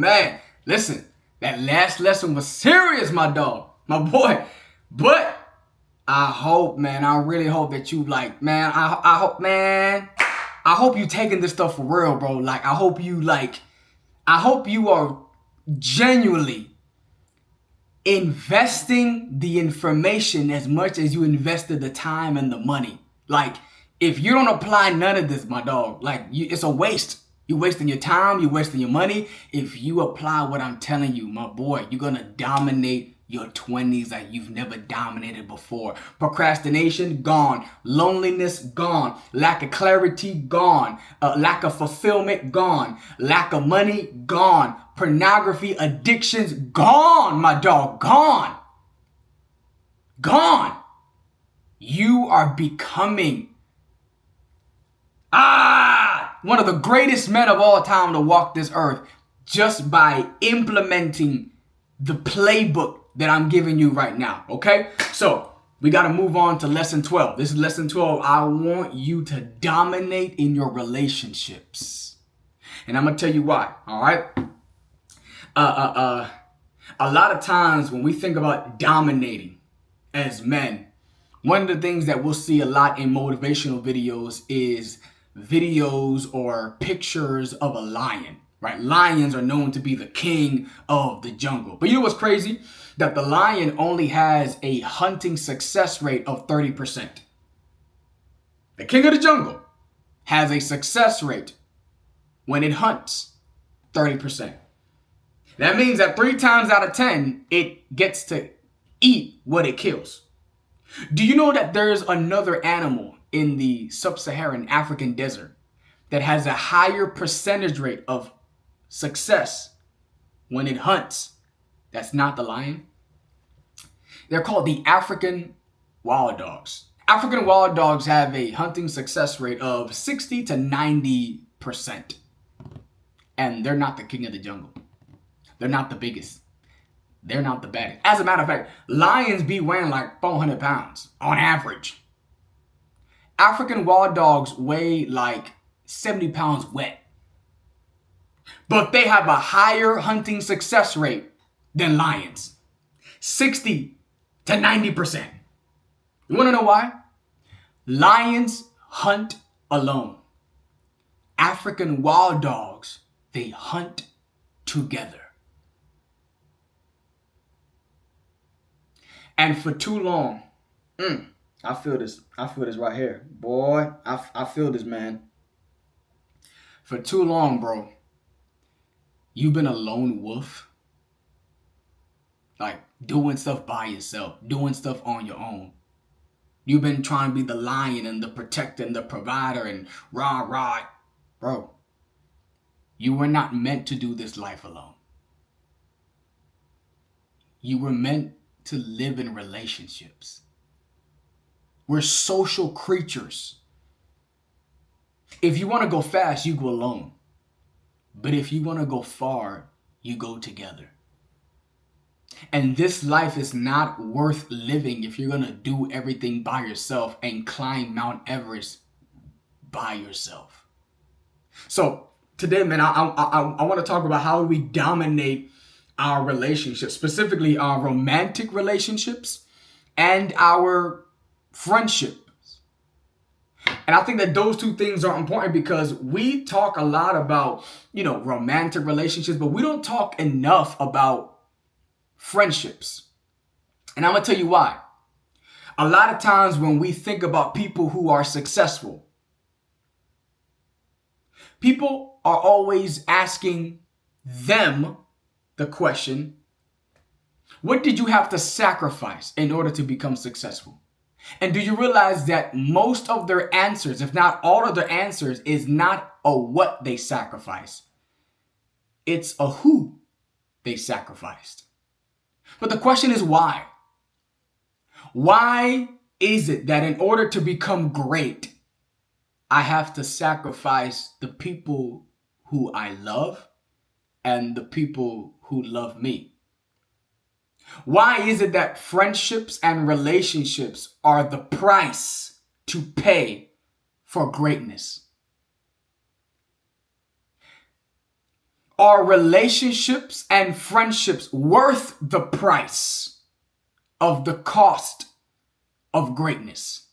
man, listen, that last lesson was serious, my dog, my boy. But I hope, man, I really hope that you I hope you taking this stuff for real, bro. Like, I hope you are genuinely investing the information as much as you invested the time and the money. Like, if you don't apply none of this, my dog, it's a waste. You're wasting your time. You're wasting your money. If you apply what I'm telling you, my boy, you're going to dominate your 20s like you've never dominated before. Procrastination, gone. Loneliness, gone. Lack of clarity, gone. Lack of fulfillment, gone. Lack of money, gone. Pornography, addictions, gone, my dog, gone. Gone. You are becoming one of the greatest men of all time to walk this earth just by implementing the playbook that I'm giving you right now, okay? So we got to move on to lesson 12. This is lesson 12. I want you to dominate in your relationships. And I'm going to tell you why, all right? A lot of times when we think about dominating as men, one of the things that we'll see a lot in motivational videos is videos or pictures of a lion, right? Lions are known to be the king of the jungle. But you know what's crazy? That the lion only has a hunting success rate of 30%. The king of the jungle has a success rate when it hunts 30%. That means that 3 times out of 10, it gets to eat what it kills. Do you know that there's another animal in the sub-Saharan African desert that has a higher percentage rate of success when it hunts? That's not the lion. They're called the African wild dogs. African wild dogs have a hunting success rate of 60 to 90%. And they're not the king of the jungle. They're not the biggest. They're not the baddest. As a matter of fact, lions be weighing like 400 pounds on average. African wild dogs weigh like 70 pounds wet. But they have a higher hunting success rate than lions. 60 to 90%. You want to know why? Lions hunt alone. African wild dogs, they hunt together. And for too long, I feel this right here. Boy, I feel this, man. For too long, bro, you've been a lone wolf. Like, doing stuff by yourself, doing stuff on your own. You've been trying to be the lion and the protector and the provider and rah. Bro, you were not meant to do this life alone. You were meant to live in relationships. We're social creatures. If you want to go fast, you go alone. But if you want to go far, you go together. And this life is not worth living if you're going to do everything by yourself and climb Mount Everest by yourself. So today, man, I want to talk about how we dominate our relationships, specifically our romantic relationships and our friendships. And I think that those two things are important because we talk a lot about, romantic relationships, but we don't talk enough about friendships. And I'm going to tell you why. A lot of times when we think about people who are successful, people are always asking them the question, what did you have to sacrifice in order to become successful? And do you realize that most of their answers, if not all of their answers, is not a what they sacrificed. It's a who they sacrificed. But the question is why? Why is it that in order to become great, I have to sacrifice the people who I love and the people who love me? Why is it that friendships and relationships are the price to pay for greatness? Are relationships and friendships worth the price of the cost of greatness?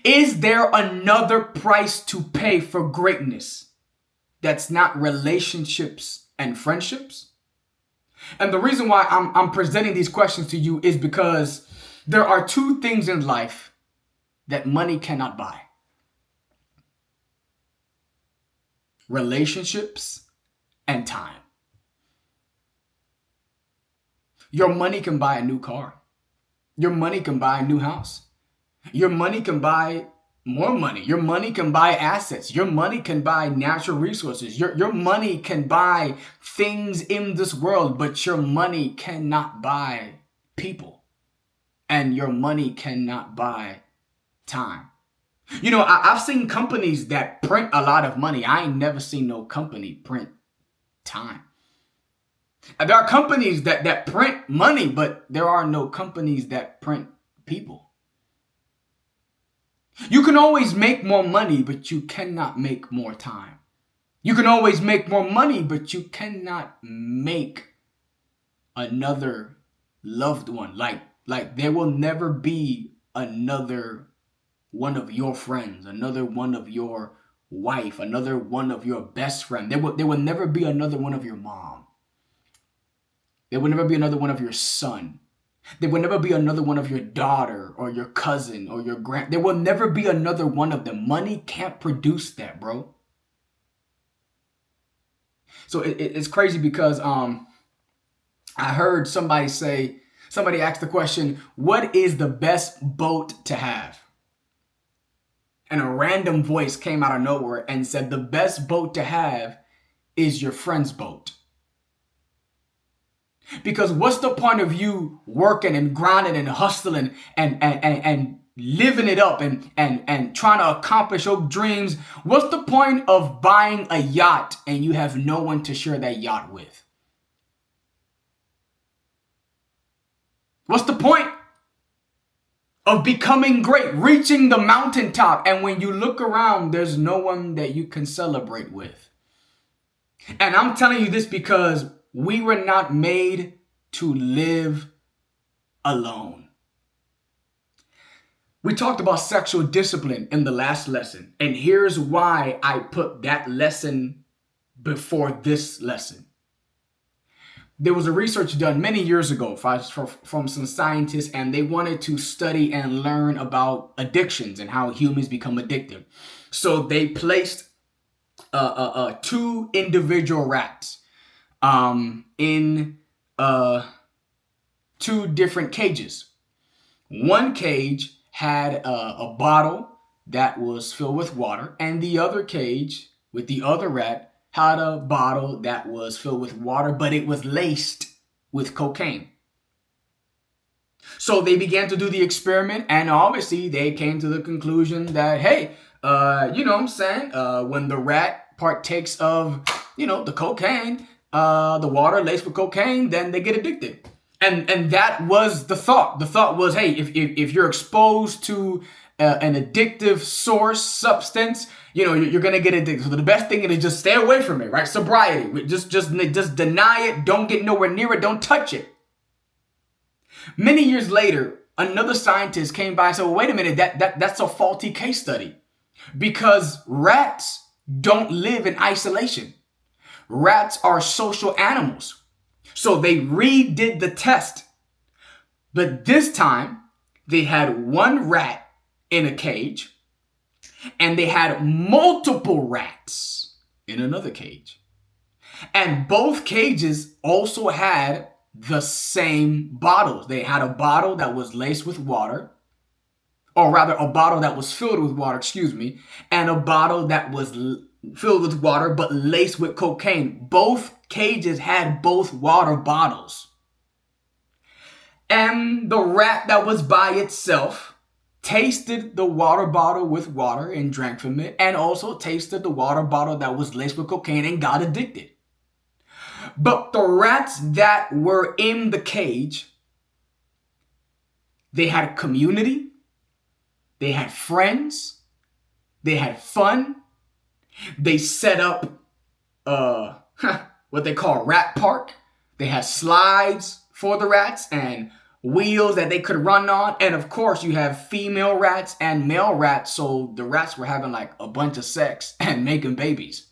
Is there another price to pay for greatness that's not relationships and friendships? And the reason why I'm presenting these questions to you is because there are two things in life that money cannot buy: relationships and time. Your money can buy a new car. Your money can buy a new house. Your money can buy more money. Your money can buy assets. Your money can buy natural resources. Your money can buy things in this world, but your money cannot buy people. And your money cannot buy time. You know, I've seen companies that print a lot of money. I ain't never seen no company print time. There are companies that print money, but there are no companies that print people. You can always make more money, but you cannot make more time. You can always make more money, but you cannot make another loved one. Like there will never be another one of your friends, another one of your wife, another one of your best friend. There will never be another one of your mom. There will never be another one of your son. There will never be another one of your daughter or your cousin or your There will never be another one of them. Money can't produce that, bro. So it's crazy because I heard somebody asked the question, what is the best boat to have? And a random voice came out of nowhere and said, the best boat to have is your friend's boat. Because what's the point of you working and grinding and hustling and living it up and trying to accomplish your dreams? What's the point of buying a yacht and you have no one to share that yacht with? What's the point of becoming great, reaching the mountaintop, and when you look around, there's no one that you can celebrate with? And I'm telling you this because we were not made to live alone. We talked about sexual discipline in the last lesson, and here's why I put that lesson before this lesson. There was a research done many years ago from some scientists, and they wanted to study and learn about addictions and how humans become addicted. So they placed two individual rats in two different cages. One cage had a bottle that was filled with water, and the other cage with the other rat had a bottle that was filled with water, but it was laced with cocaine. So they began to do the experiment, and obviously they came to the conclusion that, hey, you know what I'm saying? When the rat partakes of, the cocaine, the water laced with cocaine, then they get addicted. And that was the thought. The thought was, hey, if you're exposed to an addictive substance, you're going to get addicted. So the best thing is just stay away from it, right? Sobriety. Just deny it. Don't get nowhere near it. Don't touch it. Many years later, another scientist came by and said, well, wait a minute, that's a faulty case study, because rats don't live in isolation. Rats are social animals. So they redid the test. But this time, they had one rat in a cage, and they had multiple rats in another cage. And both cages also had the same bottles. They had a bottle that was laced with water, or rather a bottle that was filled with water, and a bottle that was filled with water but laced with cocaine. Both cages had both water bottles. And the rat that was by itself tasted the water bottle with water and drank from it, and also tasted the water bottle that was laced with cocaine and got addicted. But the rats that were in the cage, they had a community, they had friends, they had fun, they set up what they call rat park. They had slides for the rats and wheels that they could run on. And of course, you have female rats and male rats. So the rats were having like a bunch of sex and making babies.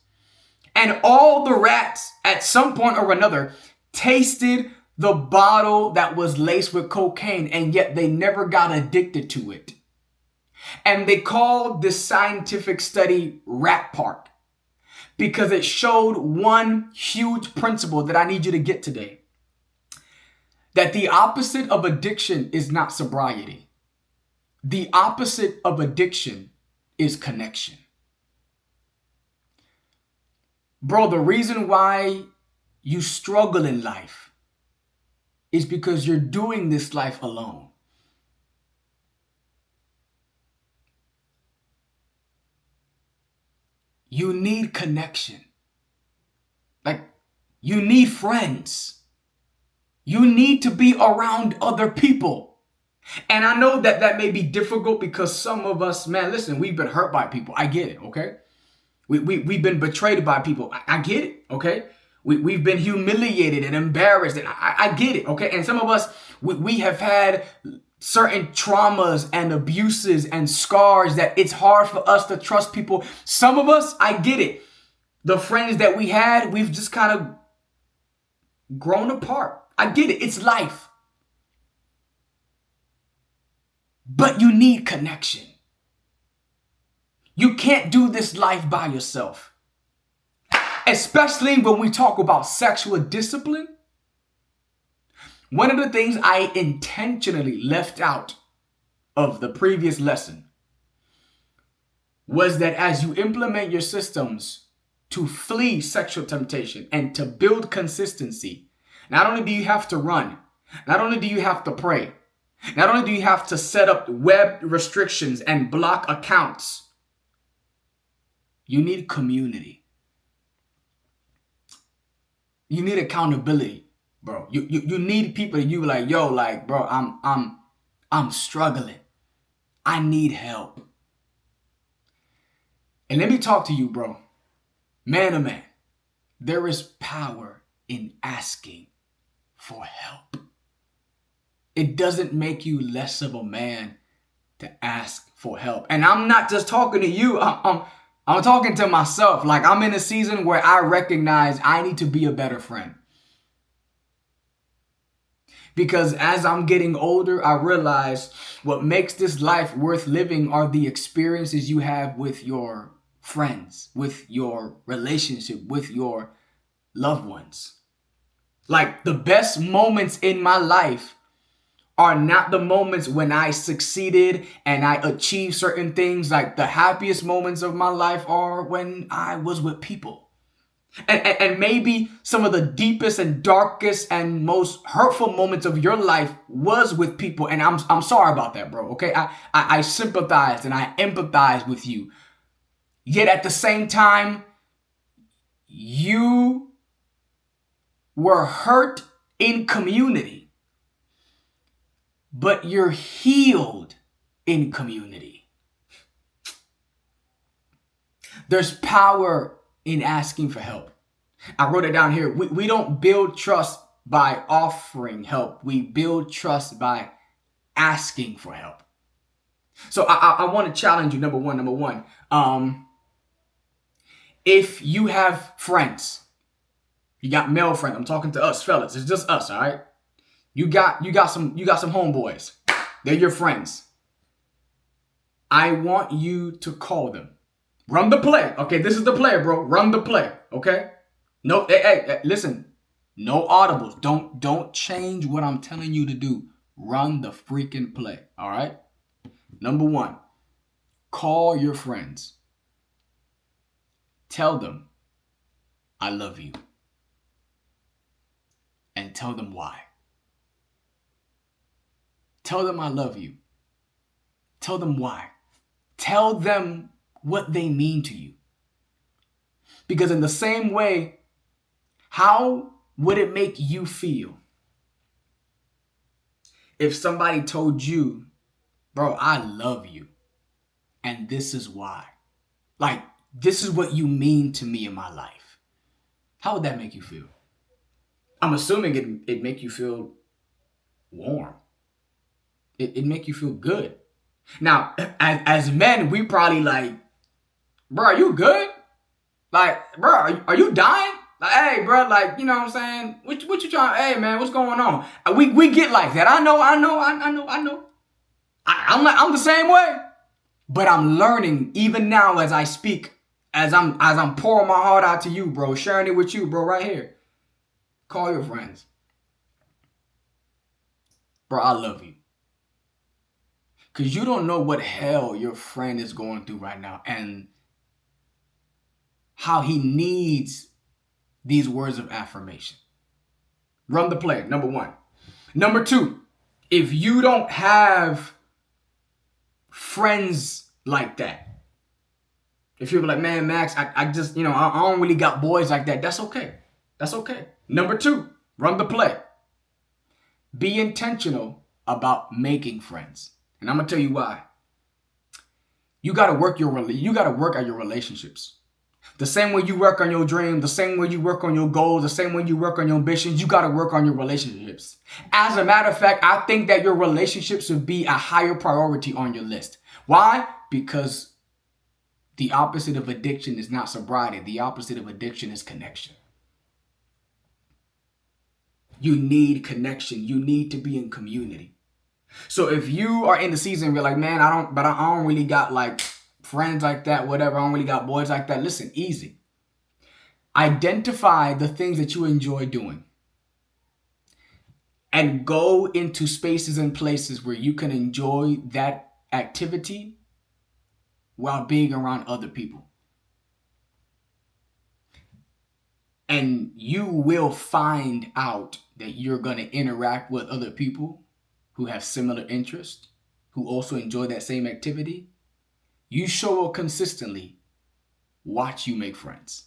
And all the rats at some point or another tasted the bottle that was laced with cocaine, and yet they never got addicted to it. And they called this scientific study Rat Park because it showed one huge principle that I need you to get today. That the opposite of addiction is not sobriety. The opposite of addiction is connection. Bro, the reason why you struggle in life is because you're doing this life alone. You need connection. Like, you need friends. You need to be around other people. And I know that that may be difficult because some of us, man, listen, we've been hurt by people. I get it, okay? We've been betrayed by people. I get it, okay? We've been humiliated and embarrassed. And I get it, okay? And some of us, we have had certain traumas and abuses and scars that it's hard for us to trust people. Some of us, I get it. The friends that we had, we've just kind of grown apart. I get it. It's life. But you need connection. You can't do this life by yourself. Especially when we talk about sexual discipline. One of the things I intentionally left out of the previous lesson was that as you implement your systems to flee sexual temptation and to build consistency, not only do you have to run, not only do you have to pray, not only do you have to set up web restrictions and block accounts, you need community. You need accountability. Bro, you need people that you like, yo, like, bro, I'm struggling. I need help. And let me talk to you, bro. Man to man, there is power in asking for help. It doesn't make you less of a man to ask for help. And I'm not just talking to you. I'm talking to myself. Like, I'm in a season where I recognize I need to be a better friend. Because as I'm getting older, I realize what makes this life worth living are the experiences you have with your friends, with your relationship, with your loved ones. Like, the best moments in my life are not the moments when I succeeded and I achieved certain things. Like, the happiest moments of my life are when I was with people. And maybe some of the deepest and darkest and most hurtful moments of your life was with people. And I'm sorry about that, bro. Okay. I sympathize and I empathize with you. Yet at the same time, you were hurt in community, but you're healed in community. There's power in asking for help. I wrote it down here. We don't build trust by offering help. We build trust by asking for help. So I want to challenge you. Number one. If you have friends, you got male friends. I'm talking to us fellas. It's just us, all right? You got some homeboys. They're your friends. I want you to call them. Run the play. Okay, this is the play, bro. Run the play. Okay? No, hey, listen. No audibles. Don't change what I'm telling you to do. Run the freaking play. All right? Number one, call your friends. Tell them, I love you. And tell them why. Tell them I love you. Tell them why. Tell them what they mean to you. Because in the same way, how would it make you feel if somebody told you, bro, I love you, and this is why? Like, this is what you mean to me in my life. how would that make you feel? I'm assuming it make you feel warm. It make you feel good. Now, as men, we probably like, bro, are you good? Like, bro, are you dying? Like, hey, bro, like, you know what I'm saying? What you trying? Hey, man, what's going on? We get like that. I know. I'm the same way. But I'm learning even now as I speak, as I'm pouring my heart out to you, bro, sharing it with you, bro, right here. Call your friends. Bro, I love you. Because you don't know what hell your friend is going through right now and how he needs these words of affirmation. Run the play, number one. Number two, if you don't have friends like that, if you're like, man, Max, I just, I don't really got boys like that. That's okay. That's okay. Number two, run the play. Be intentional about making friends. And I'm going to tell you why. You got to work at your relationships. The same way you work on your dream, the same way you work on your goals, the same way you work on your ambitions, you got to work on your relationships. As a matter of fact, I think that your relationships should be a higher priority on your list. Why? Because the opposite of addiction is not sobriety. The opposite of addiction is connection. You need connection. You need to be in community. So if you are in the season where you're like, man, I don't really got like friends like that, whatever. I don't really got boys like that. Listen, easy. Identify the things that you enjoy doing and go into spaces and places where you can enjoy that activity while being around other people. And you will find out that you're going to interact with other people who have similar interests, who also enjoy that same activity. You show up consistently. Watch you make friends.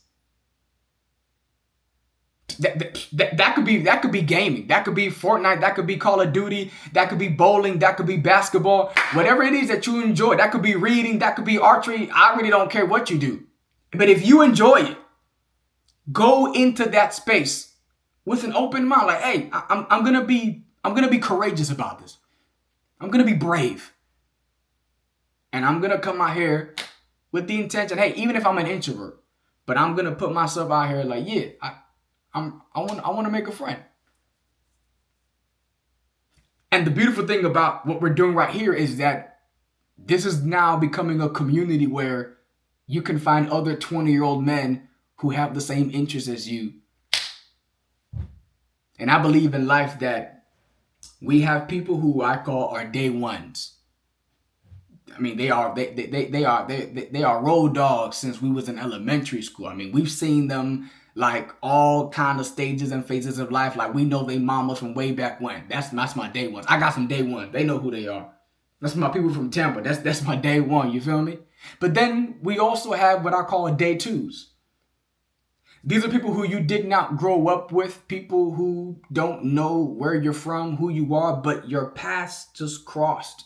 That could be gaming. That could be Fortnite. That could be Call of Duty. That could be bowling. That could be basketball. Whatever it is that you enjoy. That could be reading. That could be archery. I really don't care what you do. But if you enjoy it, go into that space with an open mind. Like, hey, I'm gonna be courageous about this. I'm gonna be brave. And I'm gonna come out here with the intention, hey, even if I'm an introvert, but I'm gonna put myself out here like, yeah, I want to make a friend. And the beautiful thing about what we're doing right here is that this is now becoming a community where you can find other 20-year-old men who have the same interests as you. And I believe in life that we have people who I call our day ones. I mean, they are road dogs since we was in elementary school. I mean, we've seen them like all kind of stages and phases of life. Like we know they mamas from way back when. That's my day ones. I got some day ones. They know who they are. That's my people from Tampa. That's my day one. You feel me? But then we also have what I call day twos. These are people who you did not grow up with, people who don't know where you're from, who you are, but your paths just crossed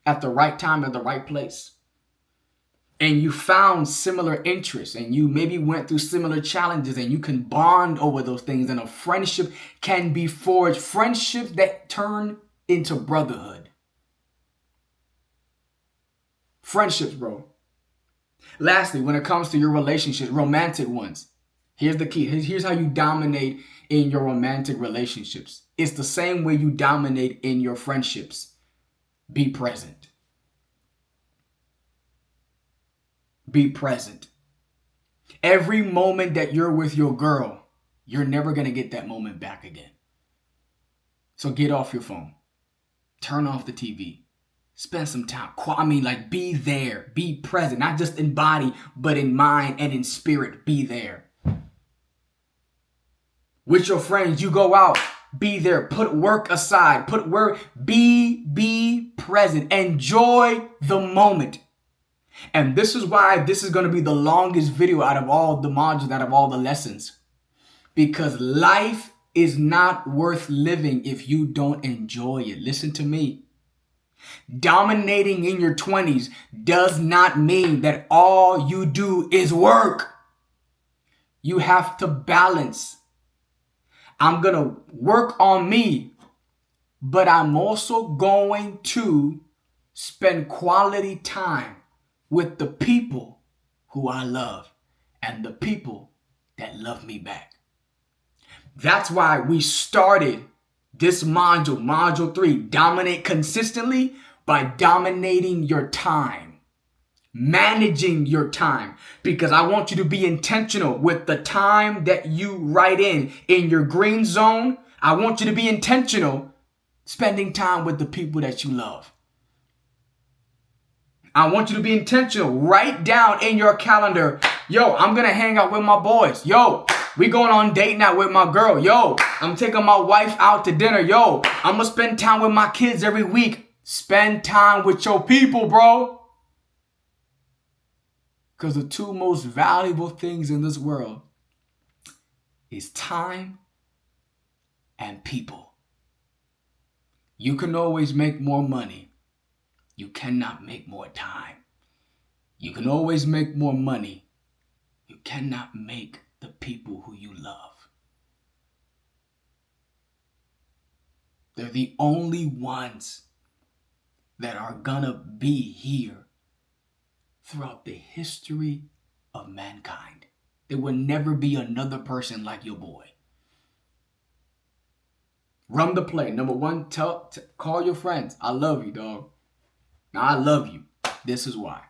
at the right time, at the right place. And you found similar interests and you maybe went through similar challenges and you can bond over those things and a friendship can be forged. Friendships that turn into brotherhood. Friendships, bro. Lastly, when it comes to your relationships, romantic ones, here's the key. Here's how you dominate in your romantic relationships. It's the same way you dominate in your friendships. Be present. Be present. Every moment that you're with your girl, you're never going to get that moment back again. So get off your phone. Turn off the TV. Spend some time. Be there. Be present. Not just in body, but in mind and in spirit. Be there. With your friends, you go out. Be there. Put work aside. Be present. Enjoy the moment. And this is why this is going to be the longest video out of all the modules, out of all the lessons. Because life is not worth living if you don't enjoy it. Listen to me. Dominating in your 20s does not mean that all you do is work. You have to balance. I'm going to work on me, but I'm also going to spend quality time with the people who I love and the people that love me back. That's why we started this module 3, dominate consistently, by dominating your time, managing your time, because I want you to be intentional with the time that you write in your green zone. I want you to be intentional spending time with the people that you love. I want you to be intentional. Write down in your calendar, yo, I'm going to hang out with my boys. Yo, we going on date night with my girl. Yo, I'm taking my wife out to dinner. Yo, I'm going to spend time with my kids every week. Spend time with your people, bro. Because the two most valuable things in this world is time and people. You can always make more money. You cannot make more time. You can always make more money. You cannot make the people who you love. They're the only ones that are gonna be here throughout the history of mankind. There will never be another person like your boy. Run the play. Number one, call your friends. I love you, dog. Now, I love you. This is why.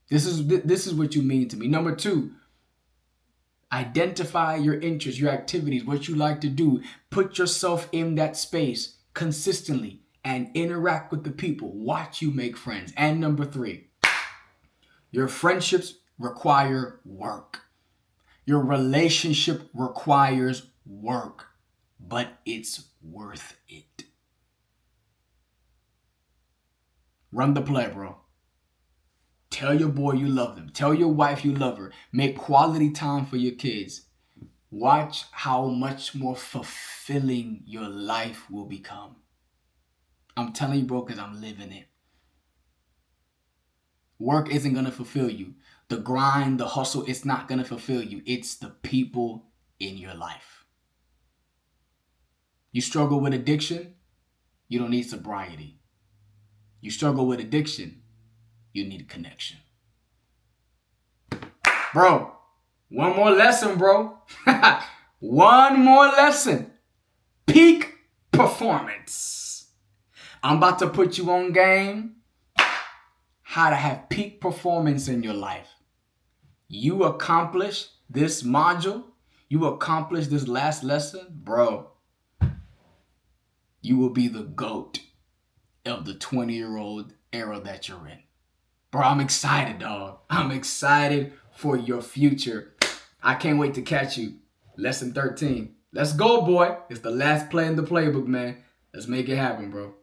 This is what you mean to me. Number 2, identify your interests, your activities, what you like to do. Put yourself in that space consistently and interact with the people. Watch you make friends. And number 3, your friendships require work. Your relationship requires work, but it's worth it. Run the play, bro. Tell your boy you love them. Tell your wife you love her. Make quality time for your kids. Watch how much more fulfilling your life will become. I'm telling you, bro, because I'm living it. Work isn't going to fulfill you. The grind, the hustle, it's not going to fulfill you. It's the people in your life. You struggle with addiction, you don't need sobriety. You struggle with addiction, you need connection. Bro, one more lesson, bro. One more lesson. Peak performance. I'm about to put you on game. How to have peak performance in your life. You accomplish this module. You accomplish this last lesson. Bro, you will be the GOAT of the 20-year-old era that you're in. Bro, I'm excited, dog. I'm excited for your future. I can't wait to catch you. Lesson 13. Let's go, boy. It's the last play in the playbook, man. Let's make it happen, bro.